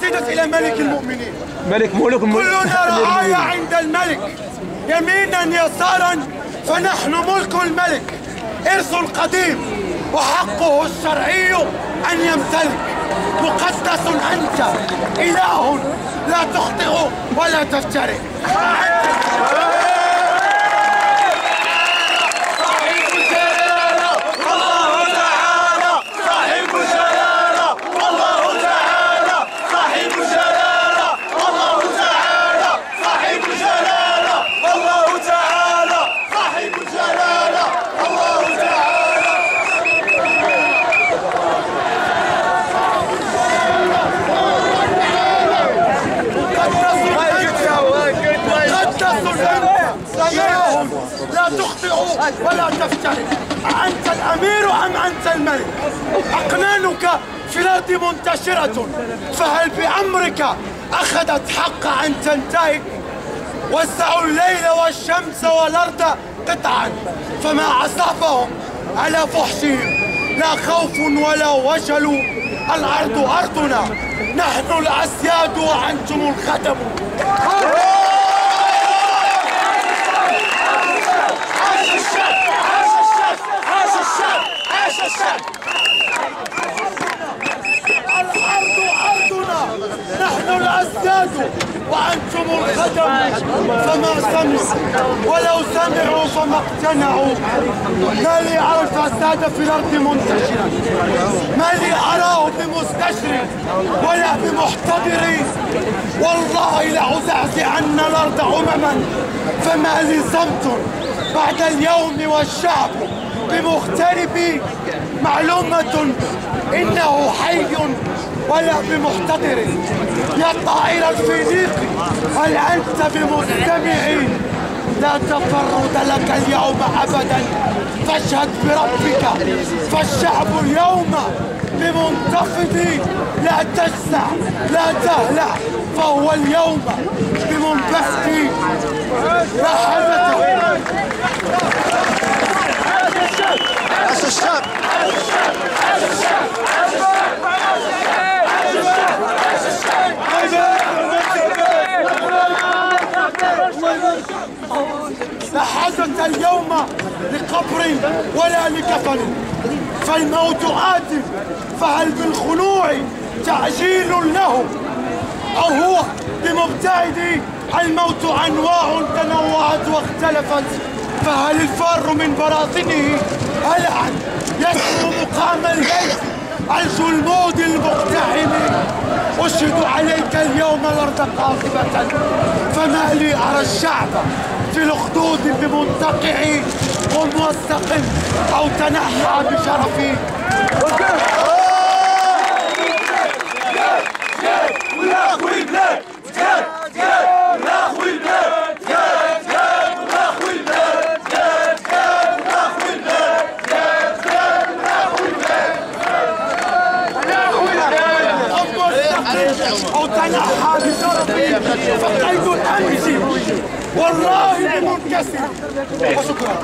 قصيدة إلى ملك المؤمنين. ملك ملوك كلنا رعايا عند الملك، يمينا يسارا فنحن ملك الملك، إرث قديم وحقه الشرعي أن يمتلك. مقدس أنت إله لا تخطئ ولا تفترق. لا تخطئ ولا تفترق. أنت الأمير أم أنت الملك؟ أقنانك في الأرض منتشرة، فهل بأمرك أخذت حق أن تنتهك؟ وسعوا الليل والشمس والأرض قطعا، فما أصابهم على فحشهم لا خوف ولا وجل. الأرض أرضنا، نحن الأسياد وأنتم الخدم. الأرض أرضنا، نحن الأسياد وأنتم الخدم. فما سمعوا ولو سمعوا فما اقتنعوا. ما لي أرى الفساد في الأرض منتشرا، ما لي أراه بمستشرق ولا بمحتضر. والله لأزعزعن الأرض أمما، فما لي صمت بعد اليوم والشعب بمغترب. معلومة إنه حي ولا بمحتضر. يا طائر الفينيق هل أنت بمستمع؟ لا تفرد لك اليوم أبدا، فاشهد بربك. فالشعب اليوم بمنتفض، لا تجزع لا تهلع، فهو اليوم بمنبسط. لا حاجة. لا حاجة اليوم لقبر ولا لكفن، فالموت آت، فهل بالخنوع تعجيل له أو هو بمبتعد؟ الموت أنواع تنوعت واختلفت، فهل الفار من براثنه هلعا يسمو مقام الليل الجلمود المقتحم؟ أشهد عليك اليوم الأرض قاطبة، فما لي أرى الشعب في الأخدود بمنتقع. قم واستقم أو تنحى بشرفي. أو تنحى بشرفي، فقيد الأمس والله بمنكسر. وشكرا.